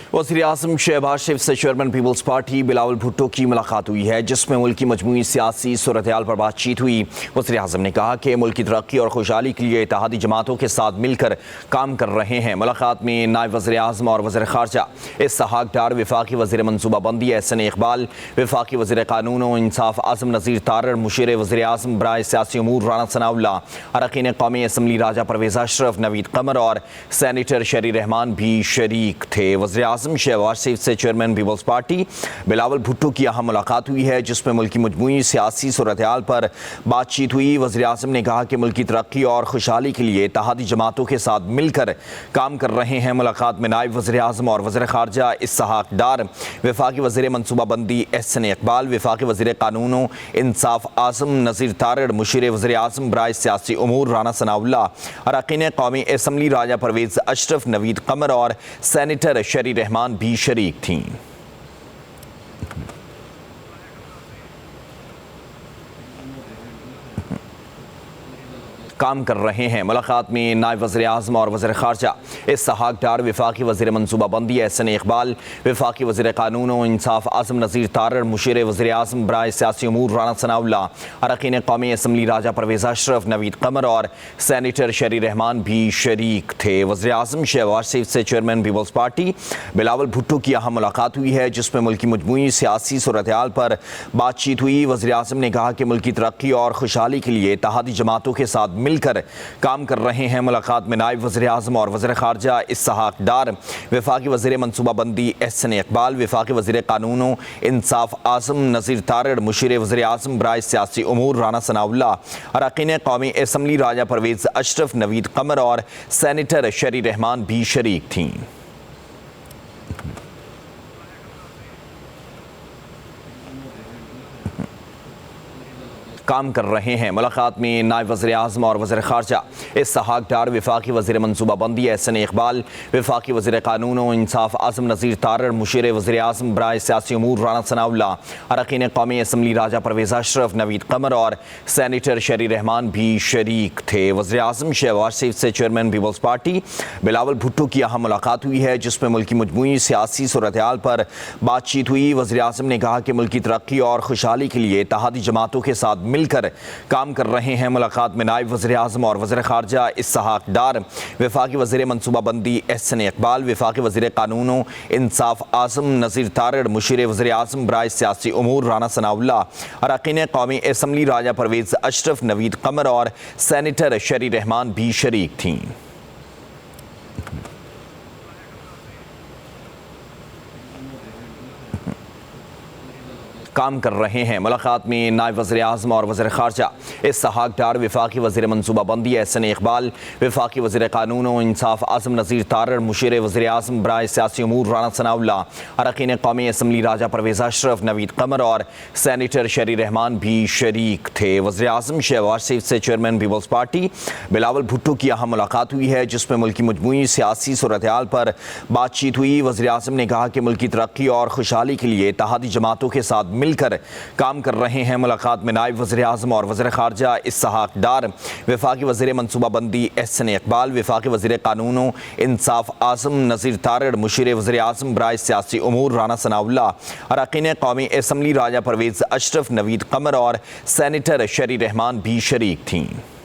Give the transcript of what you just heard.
वज़ीर-ए-आज़म शहबाज शरीफ से chairman Peoples Party Bilawal Bhutto की मुलाकात हुई है, जिसमें मुल्क की मजमूई सियासी सूरत-ए-हाल पर बातचीत हुई। वज़ीर-ए-आज़म ने कहा कि मुल्क की तरक्की और खुशहाली के लिए इत्तेहादी जमातों के साथ मिलकर काम कर रहे हैं। मुलाकात में नायब वज़ीर-ए-आज़म और वज़ीर ख़ारजा इसहाक़ डार, वफ़ाक़ी वज़ीर मनसूबाबंदी एहसन इक़बाल, वफ़ाक़ी वज़ीर क़ानून व इंसाफ़ आज़म नज़ीर तारड़, मुशीर वज़ीर-ए-आज़म बराए सियासी उमूर राना सनाउल्लाह, अरकान कौमी असम्बली राजा परवेज़ अशरफ, नवीद क़मर और सैनेटर शरी रहमान भी शरीक थे। वज़ीर-ए-आज़म शहबाज शरीफ से chairman Peoples Party Bilawal Bhutto की अहम मुलाकात हुई है, जिसमें मुल्क की मजमूई सियासी सूरत-ए-हाल पर बातचीत हुई। वज़ीर-ए-आज़म ने कहा कि मुल्क की तरक्की और खुशहाली के लिए इत्तेहादी जमातों के साथ मिलकर काम कर रहे हैं। मुलाकात में नायब वज़ीर-ए-आज़म और वज़ीर ख़ारजा इसहाक़ डार, वफ़ाक़ी वज़ीर मनसूबाबंदी एहसन इक़बाल, वफ़ाक़ी वज़ीर क़ानून व इंसाफ़ आज़म नज़ीर तारड़, मुशीर वज़ीर-ए-आज़म बराए सियासी उमूर राना सनाउल्लाह, अरकान कौमी असम्बली राजा परवेज़ अशरफ, नवीद क़मर और सैनेटर शरी रहमान भी शरीक थीं। काम कर रहे हैं। मुलाकात में नायब वज़ीर-ए-आज़म और वज़ीर ख़ारजा इसहाक़ डार, वफ़ाक़ी वज़ीर मनसूबाबंदी एहसन इक़बाल, वफ़ाक़ी वज़ीर क़ानून व इंसाफ़ आज़म नज़ीर तारड़, मुशीर वज़ीर-ए-आज़म बराए सियासी उमूर राना सनाउल्लाह, अरकान कौमी असम्बली राजा परवेज़ अशरफ, नवीद क़मर और सैनेटर शरी रहमान भी शरीक थे। वज़ीर-ए-आज़म शहबाज शरीफ से chairman Peoples Party Bilawal Bhutto की अहम मुलाकात हुई है, जिसमें मुल्क की मजमूई सियासी सूरत-ए-हाल पर बातचीत हुई। वज़ीर-ए-आज़म ने कहा कि मुल्क की तरक्की और खुशहाली के लिए इत्तेहादी जमातों के साथ मिलकर काम कर रहे हैं। मुलाकात में नायब वज़ीर-ए-आज़म और वज़ीर ख़ारजा इसहाक़ डार, वफ़ाक़ी वज़ीर मनसूबाबंदी एहसन इक़बाल, वफ़ाक़ी वज़ीर क़ानून व इंसाफ़ आज़म नज़ीर तारड़, मुशीर वज़ीर-ए-आज़म बराए सियासी उमूर राना सनाउल्लाह, अरकान कौमी असम्बली राजा परवेज़ अशरफ, नवीद क़मर और सैनेटर शरी रहमान भी शरीक थीं। काम कर रहे हैं। मुलाकात में नायब वज़ीर-ए-आज़म और वज़ीर ख़ारजा इसहाक़ डार, वफ़ाक़ी वज़ीर मनसूबाबंदी एहसन इक़बाल, वफ़ाक़ी वज़ीर क़ानून व इंसाफ़ आज़म नज़ीर तारड़, मुशीर वज़ीर-ए-आज़म बराए सियासी उमूर राना सनाउल्लाह, अरकान कौमी असम्बली राजा परवेज़ अशरफ, नवीद क़मर और सैनेटर शरी रहमान भी शरीक थे। वज़ीर-ए-आज़म शहबाज शरीफ से chairman Peoples Party Bilawal Bhutto की अहम मुलाकात हुई है, जिसमें मुल्क की मजमूई सियासी सूरत-ए-हाल पर बातचीत हुई। वज़ीर-ए-आज़म ने कहा कि मुल्क की तरक्की और खुशहाली के लिए इत्तेहादी जमातों के साथ मिलकर काम कर रहे हैं। मुलाकात में नायब वज़ीर-ए-आज़म और वज़ीर ख़ारजा इसहाक़ डार, वफ़ाक़ी वज़ीर मनसूबाबंदी एहसन इक़बाल, वफ़ाक़ी वज़ीर क़ानून व इंसाफ़ आज़म नज़ीर तारड़, मुशीर वज़ीर-ए-आज़म बराए सियासी उमूर राना सनाउल्लाह, अरकान कौमी असम्बली राजा परवेज़ अशरफ, नवीद क़मर और सैनेटर शरी रहमान भी शरीक थीं। काम कर रहे हैं। मुलाकात में नायब वज़ीर-ए-आज़म और वज़ीर ख़ारजा इसहाक़ डार, वफ़ाक़ी वज़ीर मनसूबाबंदी एहसन इक़बाल, वफ़ाक़ी वज़ीर क़ानून व इंसाफ़ आज़म नज़ीर तारड़, मुशीर वज़ीर-ए-आज़म बराए सियासी उमूर राना सनाउल्लाह, अरकान कौमी असम्बली राजा परवेज़ अशरफ, नवीद क़मर और सैनेटर शरी रहमान भी शरीक थे। वज़ीर-ए-आज़म शहबाज शरीफ से chairman Peoples Party Bilawal Bhutto की अहम मुलाकात हुई है, जिसमें मुल्क की मजमूई सियासी सूरत-ए-हाल पर बातचीत हुई। वज़ीर-ए-आज़म ने कहा कि मुल्क की तरक्की और खुशहाली के लिए इत्तेहादी जमातों के साथ मिलकर काम कर रहे हैं। मुलाकात में नायब वज़ीर-ए-आज़म और वज़ीर ख़ारजा इसहाक़ डार, वफ़ाक़ी वज़ीर मनसूबाबंदी एहसन इक़बाल, वफ़ाक़ी वज़ीर क़ानून व इंसाफ़ आज़म नज़ीर तारड़, मुशीर वज़ीर-ए-आज़म बराए सियासी उमूर राना सनाउल्लाह, अरकान कौमी असम्बली राजा परवेज़ अशरफ, नवीद क़मर और सैनेटर शरी रहमान भी शरीक थीं।